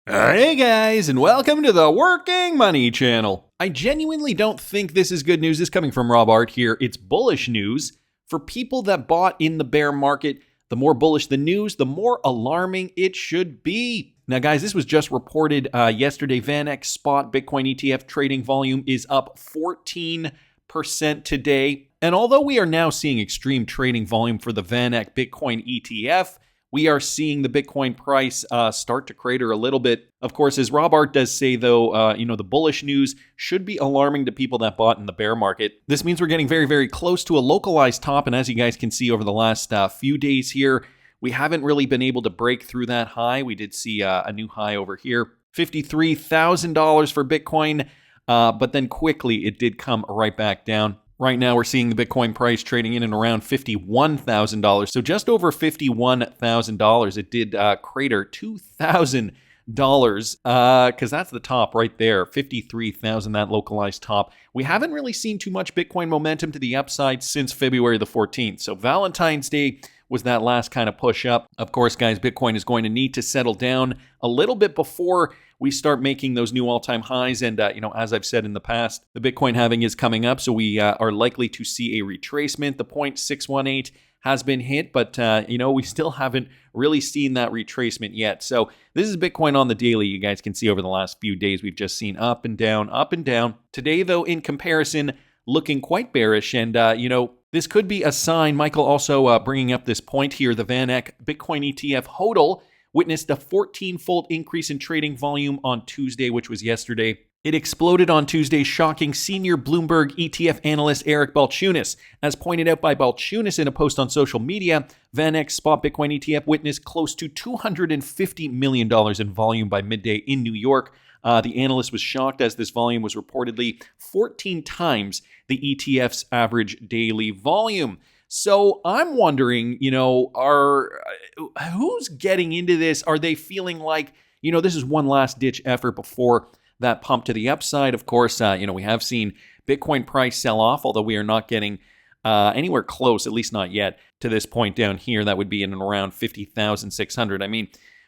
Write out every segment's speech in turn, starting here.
Hey guys, and welcome to the Working Money Channel. I genuinely don't think this is good news. This is coming from Rob Art here. It's bullish news for people that bought in the bear market. The more bullish the news, the more alarming it should be. Now guys, this was just reported yesterday. VanEck Spot Bitcoin ETF trading volume is up 14% today. And although we are now seeing extreme trading volume for the VanEck Bitcoin ETF, we are seeing the Bitcoin price start to crater a little bit. Of course, as Rob Art does say, though, the bullish news should be alarming to people that bought in the bear market. This means we're getting very, very close to a localized top. And as you guys can see over the last few days here, we haven't really been able to break through that high. We did see a new high over here, $53,000 for Bitcoin. But then quickly, it did come right back down. Right now, we're seeing the Bitcoin price trading in and around $51,000. So just over $51,000. It did crater $2,000 because that's the top right there, $53,000, that localized top. We haven't really seen too much Bitcoin momentum to the upside since February the 14th. So Valentine's Day was that last kind of push up. Of course, guys, Bitcoin is going to need to settle down a little bit before we start making those new all-time highs. And, as I've said in the past, the Bitcoin halving is coming up, so we are likely to see a retracement. The 0.618 has been hit, but, we still haven't really seen that retracement yet. So this is Bitcoin on the daily. You guys can see over the last few days, we've just seen up and down, up and down. Today, though, in comparison, looking quite bearish. And, this could be a sign. Michael also bringing up this point here. The VanEck Bitcoin ETF HODL witnessed a 14-fold increase in trading volume on Tuesday, which was yesterday. It exploded on Tuesday, shocking senior Bloomberg ETF analyst Eric Balchunas. As pointed out by Balchunas in a post on social media, VanEck Spot Bitcoin ETF witnessed close to $250 million in volume by midday in New York. The analyst was shocked as this volume was reportedly 14 times the ETF's average daily volume. So I'm wondering, who's getting into this? Are they feeling like, this is one last ditch effort before that pump to the upside? Of course, we have seen Bitcoin price sell off, although we are not getting anywhere close, at least not yet, to this point down here. That would be in and around 50,600. I mean,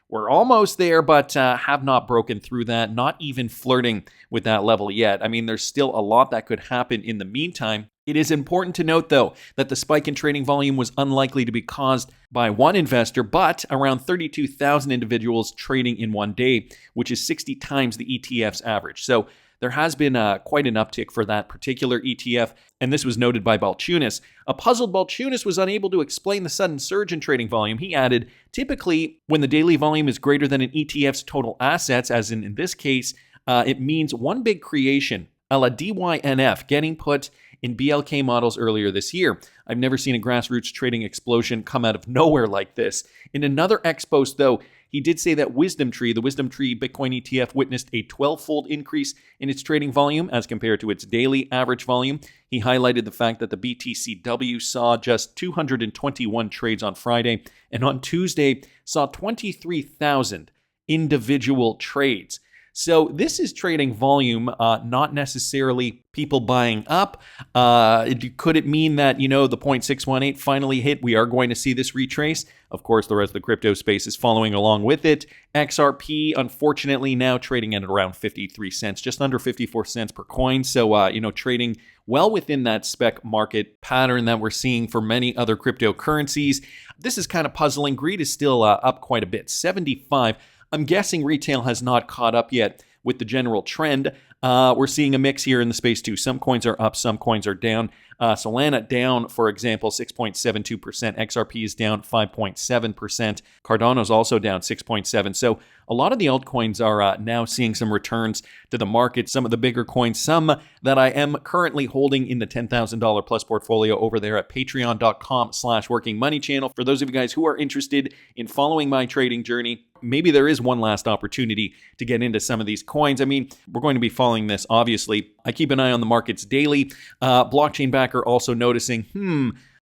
we're almost there, but have not broken through that, not even flirting with that level yet. I mean, there's still a lot that could happen in the meantime. It is important to note, though, that the spike in trading volume was unlikely to be caused by one investor, but around 32,000 individuals trading in one day, which is 60 times the ETF's average. So there has been quite an uptick for that particular ETF, and this was noted by Balchunas. A puzzled Balchunas was unable to explain the sudden surge in trading volume. He added, typically, when the daily volume is greater than an ETF's total assets, as in this case, it means one big creation, a la DYNF, getting put in BLK models earlier this year. I've never seen a grassroots trading explosion come out of nowhere like this. In another X post, though, he did say that the Wisdom Tree Bitcoin ETF witnessed a 12-fold increase in its trading volume as compared to its daily average volume. He highlighted the fact that the BTCW saw just 221 trades on Friday, and on Tuesday saw 23,000 individual trades. So this is trading volume, not necessarily people buying up. Could it mean that, the 0.618 finally hit? We are going to see this retrace. Of course, the rest of the crypto space is following along with it. XRP, unfortunately, now trading at around 53 cents, just under 54 cents per coin. So, trading well within that spec market pattern that we're seeing for many other cryptocurrencies. This is kind of puzzling. Greed is still up quite a bit, 75. I'm guessing retail has not caught up yet with the general trend. We're seeing a mix here in the space too. Some coins are up, some coins are down. Solana down, for example, 6.72%. XRP is down 5.7%. Cardano's also down 6.7%. So a lot of the altcoins are now seeing some returns to the market. Some of the bigger coins, some that I am currently holding in the $10,000 plus portfolio over there at patreon.com/workingmoneychannel. For those of you guys who are interested in following my trading journey, maybe there is one last opportunity to get into some of these coins. I mean, we're going to be following this, obviously. I keep an eye on the markets daily. Blockchain backer also noticing,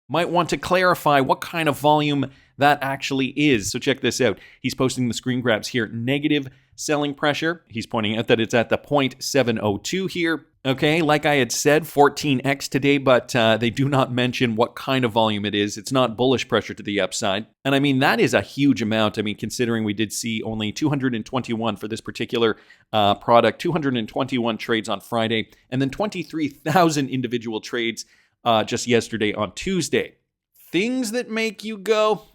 might want to clarify what kind of volume that actually is. So check this out. He's posting the screen grabs here. Negative selling pressure. He's pointing out that it's at the 0.702 here. Okay, like I had said, 14x today, but they do not mention what kind of volume it is. It's not bullish pressure to the upside. And I mean, that is a huge amount. I mean, considering we did see only 221 for this particular product, 221 trades on Friday, and then 23,000 individual trades just yesterday on Tuesday. Things that make you go,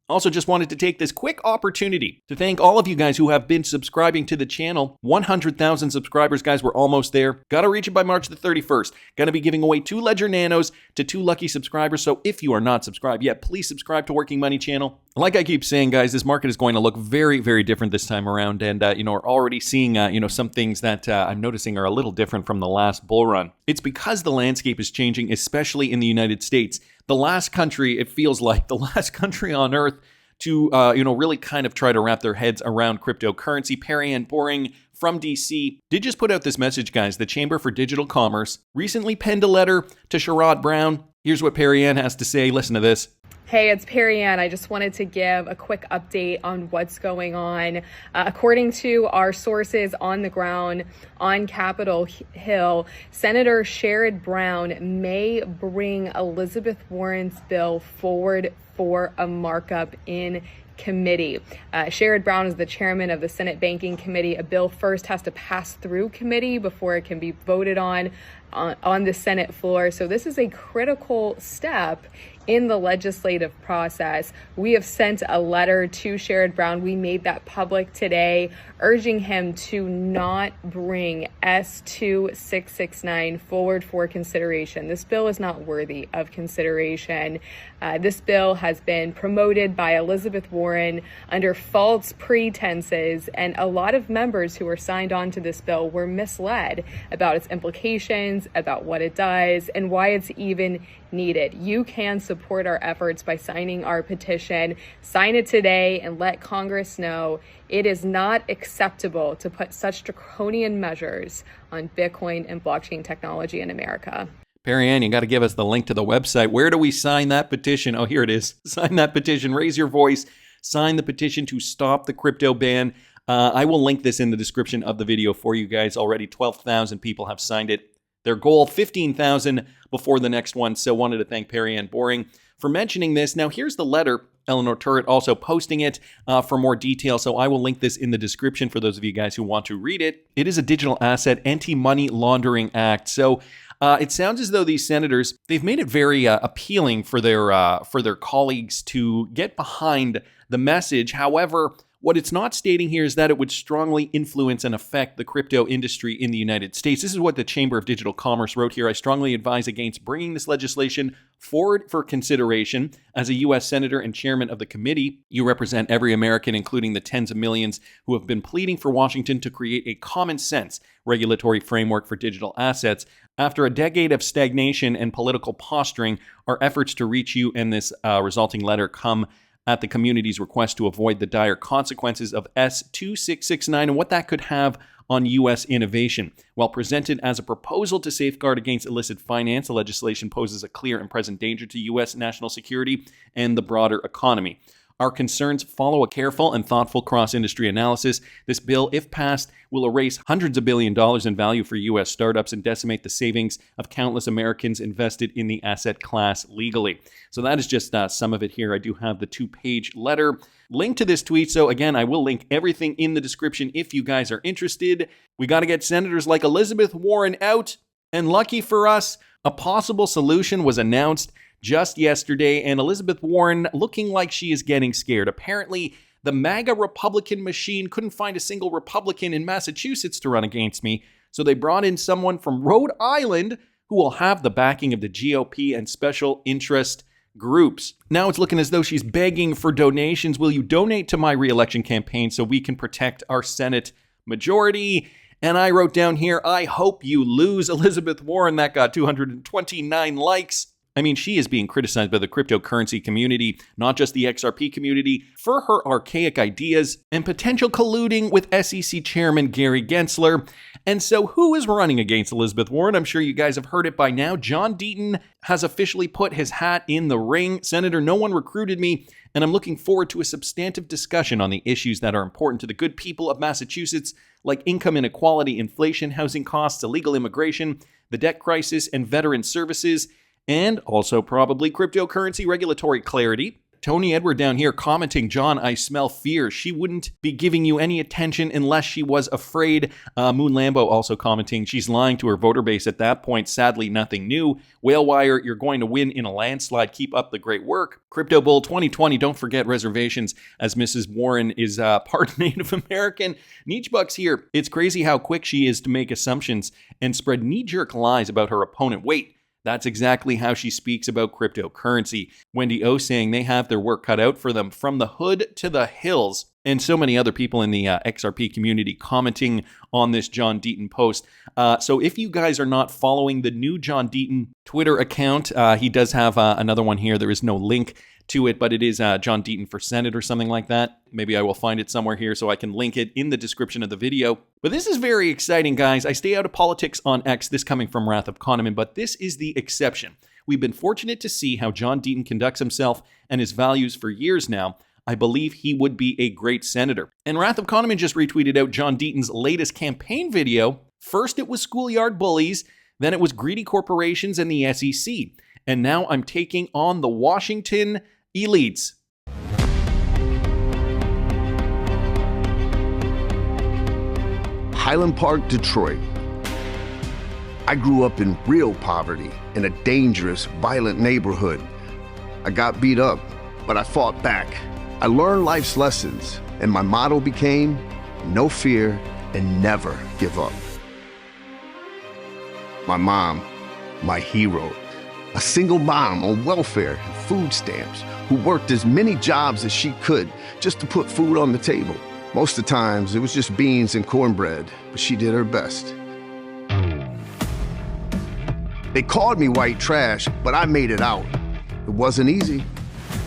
Also, just wanted to take this quick opportunity to thank all of you guys who have been subscribing to the channel. 100,000 subscribers, guys. We're almost there. Got to reach it by March the 31st. Going to be giving away 2 Ledger Nanos to 2 lucky subscribers. So if you are not subscribed yet, please subscribe to Working Money channel. Like I keep saying, guys, this market is going to look very, very different this time around. And, we're already seeing, some things that I'm noticing are a little different from the last bull run. It's because the landscape is changing, especially in the United States. The last country, it feels like the last country on earth to, really kind of try to wrap their heads around cryptocurrency. Perry Boring from DC did just put out this message, guys. The Chamber for Digital Commerce recently penned a letter to Sherrod Brown. Here's what Perry has to say. Listen to this. Hey, it's Perry Ann. I just wanted to give a quick update on what's going on. According to our sources on the ground on Capitol Hill, Senator Sherrod Brown may bring Elizabeth Warren's bill forward for a markup in committee. Sherrod Brown is the chairman of the Senate Banking Committee. A bill first has to pass through committee before it can be voted on the Senate floor. So this is a critical step in the legislative process. We have sent a letter to Sherrod Brown. We made that public today, urging him to not bring S2669 forward for consideration. This bill is not worthy of consideration. This bill has been promoted by Elizabeth Warren under false pretenses, and a lot of members who were signed on to this bill were misled about its implications, about what it does, and why it's even needed. You can support our efforts by signing our petition. Sign it today and let Congress know it is not acceptable to put such draconian measures on Bitcoin and blockchain technology in America. Perry Ann, you got to give us the link to the website. Where do we sign that petition? Oh, here it is. Sign that petition. Raise your voice. Sign the petition to stop the crypto ban. I will link this in the description of the video for you guys. Already 12,000 people have signed it. Their goal, 15,000 before the next one. So wanted to thank Perry Boring for mentioning this. Now, here's the letter. Eleanor Turret also posting it for more detail. So I will link this in the description for those of you guys who want to read it. It is a Digital Asset Anti-Money Laundering Act. So it sounds as though these senators, they've made it very appealing for their colleagues to get behind the message. However, what it's not stating here is that it would strongly influence and affect the crypto industry in the United States. This is what the Chamber of Digital Commerce wrote here. I strongly advise against bringing this legislation forward for consideration. As a U.S. Senator and chairman of the committee, you represent every American, including the tens of millions who have been pleading for Washington to create a common sense regulatory framework for digital assets. After a decade of stagnation and political posturing, our efforts to reach you and this resulting letter come at the community's request to avoid the dire consequences of S2669 and what that could have on U.S. innovation. While presented as a proposal to safeguard against illicit finance, the legislation poses a clear and present danger to U.S. national security and the broader economy. Our concerns follow a careful and thoughtful cross-industry analysis. This bill, if passed, will erase hundreds of billions of dollars in value for U.S. startups and decimate the savings of countless Americans invested in the asset class legally. So that is just some of it here. I do have the 2-page letter linked to this tweet. So again, I will link everything in the description if you guys are interested. We got to get senators like Elizabeth Warren out. And lucky for us, a possible solution was announced just yesterday, and Elizabeth Warren looking like she is getting scared. Apparently, the MAGA Republican machine couldn't find a single Republican in Massachusetts to run against me, so they brought in someone from Rhode Island who will have the backing of the GOP and special interest groups. Now it's looking as though she's begging for donations. Will you donate to my re-election campaign so we can protect our Senate majority? And I wrote down here, I hope you lose, Elizabeth Warren. That got 229 likes. I mean, she is being criticized by the cryptocurrency community, not just the XRP community, for her archaic ideas and potential colluding with SEC Chairman Gary Gensler. And so who is running against Elizabeth Warren? I'm sure you guys have heard it by now. John Deaton has officially put his hat in the ring. Senator, no one recruited me, and I'm looking forward to a substantive discussion on the issues that are important to the good people of Massachusetts, like income inequality, inflation, housing costs, illegal immigration, the debt crisis, and veteran services, and also probably cryptocurrency regulatory clarity. Tony Edward down here commenting, John, I smell fear. She wouldn't be giving you any attention unless she was afraid. Moon Lambo also commenting, she's lying to her voter base at that point. Sadly, nothing new. Whalewire, you're going to win in a landslide. Keep up the great work. Crypto Bull 2020, don't forget reservations as Mrs. Warren is part Native American. Nietzsche Bucks here. It's crazy how quick she is to make assumptions and spread knee-jerk lies about her opponent. Wait. That's exactly how she speaks about cryptocurrency. Wendy O saying they have their work cut out for them from the hood to the hills. And so many other people in the XRP community commenting on this John Deaton post. So if you guys are not following the new John Deaton Twitter account, he does have another one here. There is no link to it, but it is John Deaton for Senate or something like that. Maybe I will find it somewhere here so I can link it in the description of the video. But this is very exciting, guys. I stay out of politics on X, this coming from Wrath of Kahneman, but this is the exception. We've been fortunate to see how John Deaton conducts himself and his values for years now. I believe he would be a great senator. And Wrath of Kahneman just retweeted out John Deaton's latest campaign video. First it was schoolyard bullies, then it was greedy corporations and the SEC. And now I'm taking on the Washington elites. Highland Park, Detroit. I grew up in real poverty in a dangerous, violent neighborhood. I got beat up, but I fought back. I learned life's lessons, and my motto became no fear and never give up. My mom, my hero, a single mom on welfare and food stamps who worked as many jobs as she could just to put food on the table. Most of the times, it was just beans and cornbread, but she did her best. They called me white trash, but I made it out. It wasn't easy.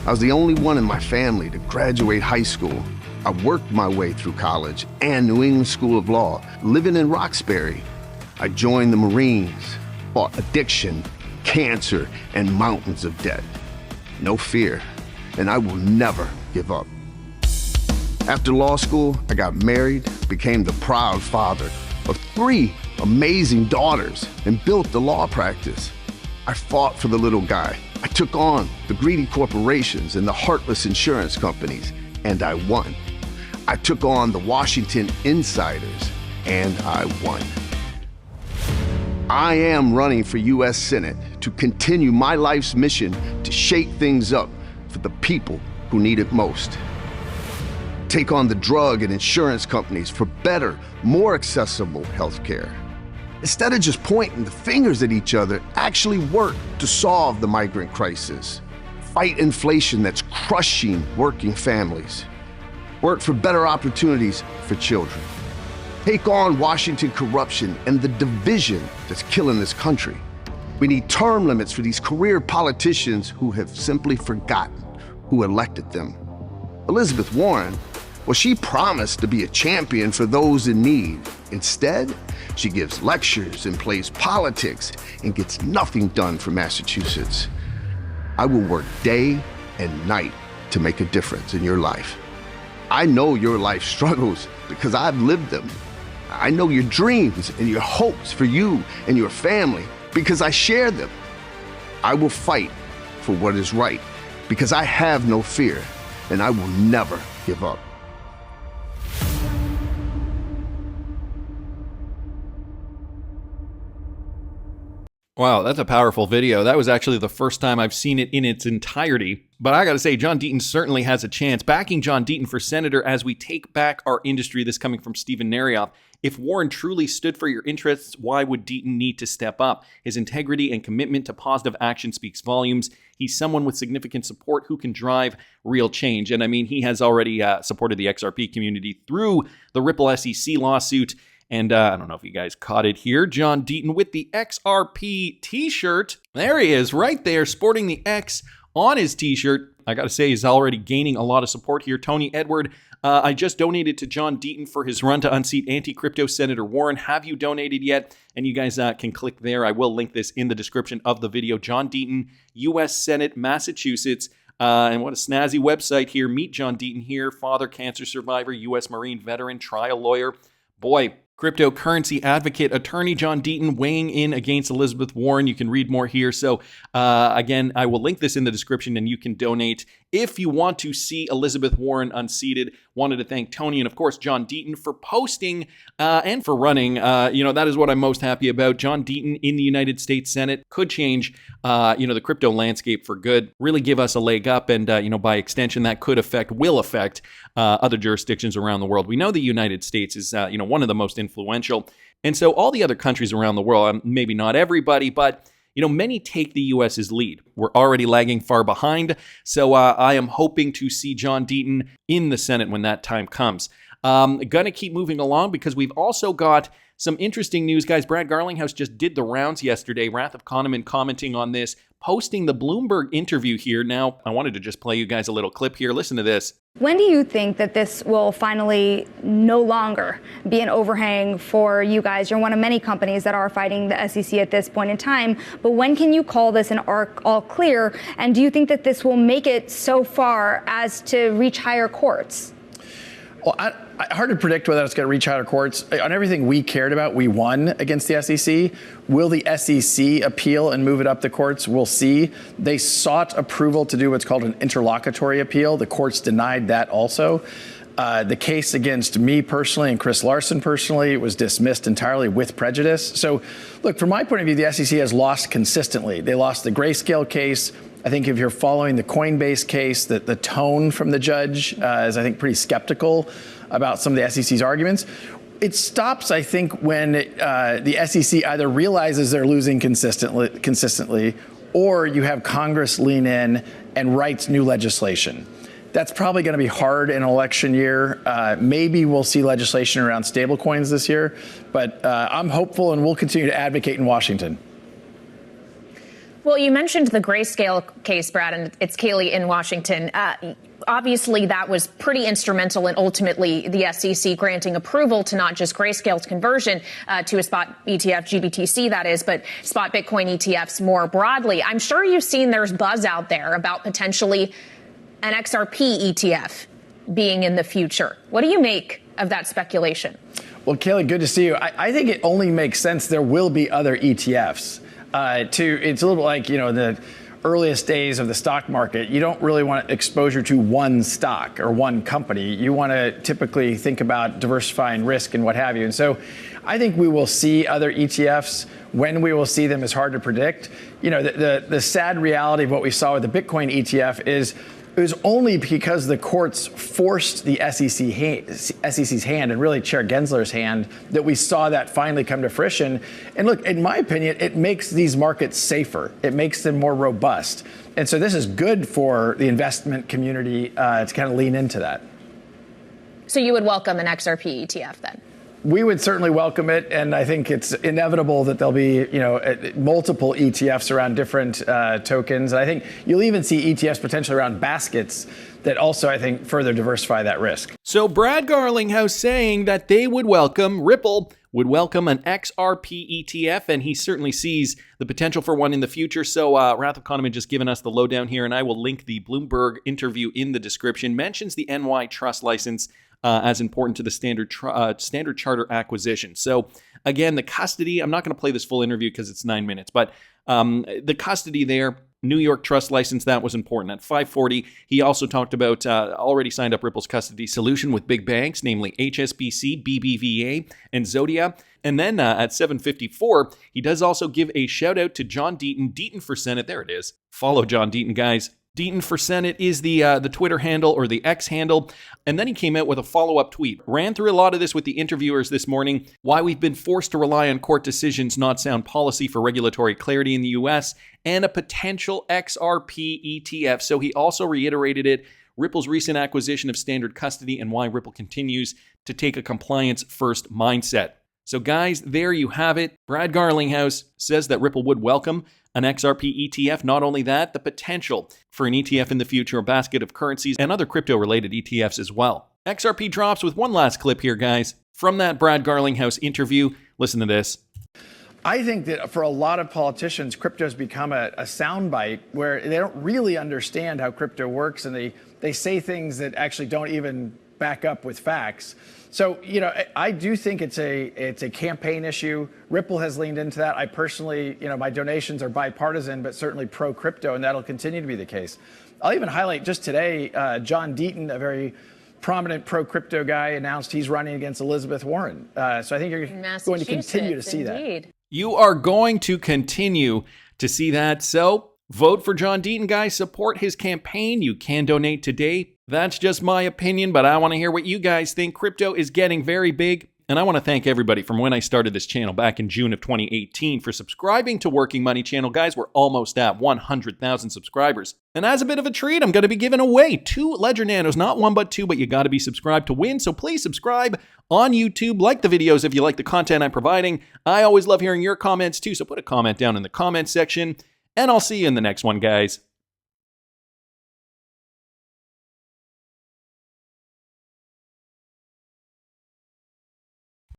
I was the only one in my family to graduate high school. I worked my way through college and New England School of Law, living in Roxbury. I joined the Marines, fought addiction, cancer, and mountains of debt. No fear, and I will never give up. After law school, I got married, became the proud father of 3 amazing daughters, and built the law practice. I fought for the little guy. I took on the greedy corporations and the heartless insurance companies, and I won. I took on the Washington insiders, and I won. I am running for U.S. Senate to continue my life's mission to shake things up for the people who need it most. Take on the drug and insurance companies for better, more accessible health care. Instead of just pointing the fingers at each other, actually work to solve the migrant crisis. Fight inflation that's crushing working families. Work for better opportunities for children. Take on Washington corruption and the division that's killing this country. We need term limits for these career politicians who have simply forgotten who elected them. Elizabeth Warren, well, she promised to be a champion for those in need. Instead, she gives lectures and plays politics and gets nothing done for Massachusetts. I will work day and night to make a difference in your life. I know your life struggles because I've lived them. I know your dreams and your hopes for you and your family because I share them. I will fight for what is right because I have no fear and I will never give up. Wow, that's a powerful video. That was actually the first time I've seen it in its entirety. But I gotta say, John Deaton certainly has a chance. Backing John Deaton for senator as we take back our industry. This coming from Stephen Narioff. If Warren truly stood for your interests, why would Deaton need to step up? His integrity and commitment to positive action speaks volumes. He's someone with significant support who can drive real change. And I mean, he has already supported the XRP community through the Ripple SEC lawsuit. And I don't know if you guys caught it here. John Deaton with the XRP t-shirt. There he is right there sporting the X on his t-shirt. I got to say, he's already gaining a lot of support here. Tony Edward, I just donated to John Deaton for his run to unseat anti-crypto Senator Warren. Have you donated yet? And you guys can click there. I will link this in the description of the video. John Deaton, U.S. Senate, Massachusetts. And what a snazzy website here. Meet John Deaton here. Father, cancer survivor, U.S. Marine veteran, trial lawyer. Boy, cryptocurrency advocate attorney John Deaton weighing in against Elizabeth Warren. You can read more here. So again, I will link this in the description and you can donate if you want to see Elizabeth Warren unseated. Wanted to thank Tony and of course John Deaton for posting and for running. That is what I'm most happy about. John Deaton in the United States Senate could change the crypto landscape for good, really give us a leg up, and by extension that will affect other jurisdictions around the world. We know the United States is one of the most influential, and so all the other countries around the world, maybe not everybody, but many take the U.S.'s lead. We're already lagging far behind, so I am hoping to see John Deaton in the Senate when that time comes. Gonna keep moving along because we've also got some interesting news, guys. Brad Garlinghouse just did the rounds yesterday. Wrath of Kahneman commenting on this, posting the Bloomberg interview here. Now, I wanted to just play you guys a little clip here. Listen to this. When do you think that this will finally no longer be an overhang for you guys? You're one of many companies that are fighting the SEC at this point in time, but when can you call this an all clear? And do you think that this will make it so far as to reach higher courts? Well, hard to predict whether it's going to reach higher courts. On everything we cared about, we won against the SEC. Will the SEC appeal and move it up the courts? We'll see. They sought approval to do what's called an interlocutory appeal. The courts denied that also. The case against me personally and Chris Larson personally was dismissed entirely with prejudice. So, look, from my point of view, the SEC has lost consistently. They lost the Grayscale case. I think if you're following the Coinbase case, that the tone from the judge is, I think, pretty skeptical about some of the SEC's arguments. It stops, I think, when the SEC either realizes they're losing consistently, or you have Congress lean in and writes new legislation. That's probably going to be hard in an election year. Maybe we'll see legislation around stablecoins this year, but I'm hopeful and we'll continue to advocate in Washington. Well, you mentioned the Grayscale case, Brad, and it's Kaylee in Washington. Obviously, that was pretty instrumental in ultimately the SEC granting approval to not just Grayscale's conversion to a spot ETF, GBTC, that is, but spot Bitcoin ETFs more broadly. I'm sure you've seen there's buzz out there about potentially an XRP ETF being in the future. What do you make of that speculation? Well, Kaylee, good to see you. I think it only makes sense there will be other ETFs. It's a little like, in the earliest days of the stock market, you don't really want exposure to one stock or one company. You want to typically think about diversifying risk and what have you. And so I think we will see other ETFs. When we will see them is hard to predict. The sad reality of what we saw with the Bitcoin ETF is it was only because the courts forced the SEC's hand, and really Chair Gensler's hand, that we saw that finally come to fruition. And look, in my opinion, it makes these markets safer. It makes them more robust. And so this is good for the investment community to kind of lean into that. So you would welcome an XRP ETF then? We would certainly welcome it, and I think it's inevitable that there'll be, multiple ETFs around different tokens. And I think you'll even see ETFs potentially around baskets that also, I think, further diversify that risk. So Brad Garlinghouse saying that Ripple would welcome an XRP ETF, and he certainly sees the potential for one in the future. So Wrath of Kahneman just giving us the lowdown here, and I will link the Bloomberg interview in the description. Mentions the NY trust license as important to the standard charter acquisition. So again, the custody, I'm not going to play this full interview because it's 9 minutes, but the custody there, New York trust license, that was important. At 5:40, he also talked about already signed up Ripple's custody solution with big banks, namely HSBC, BBVA, and Zodia. And then at 7:54, he does also give a shout out to John Deaton, Deaton for Senate. There it is. Follow John Deaton, guys. Deaton for Senate is the Twitter handle or the X handle. And then he came out with a follow-up tweet. Ran through a lot of this with the interviewers this morning. Why we've been forced to rely on court decisions, not sound policy for regulatory clarity in the U.S., and a potential XRP ETF. So he also reiterated it. Ripple's recent acquisition of standard custody and why Ripple continues to take a compliance-first mindset. So guys, there you have it. Brad Garlinghouse says that Ripple would welcome an XRP ETF. Not only that, the potential for an ETF in the future, a basket of currencies and other crypto-related ETFs as well. XRP drops with one last clip here, guys. From that Brad Garlinghouse interview, listen to this. I think that for a lot of politicians, crypto's become a soundbite where they don't really understand how crypto works, and they say things that actually don't even back up with facts. So, I do think it's a campaign issue. Ripple has leaned into that. I personally, my donations are bipartisan, but certainly pro-crypto, and that'll continue to be the case. I'll even highlight just today, John Deaton, a very prominent pro-crypto guy, announced he's running against Elizabeth Warren. So I think you're going to continue to see that. You are going to continue to see that. So vote for John Deaton, guys. Support his campaign. You can donate today. That's just my opinion, but I want to hear what you guys think. Crypto is getting very big. And I want to thank everybody from when I started this channel back in June of 2018 for subscribing to Working Money Channel. Guys, we're almost at 100,000 subscribers. And as a bit of a treat, I'm going to be giving away 2 Ledger Nanos, not 1 but 2, but you got to be subscribed to win. So please subscribe on YouTube. Like the videos if you like the content I'm providing. I always love hearing your comments too, so put a comment down in the comment section. And I'll see you in the next one, guys.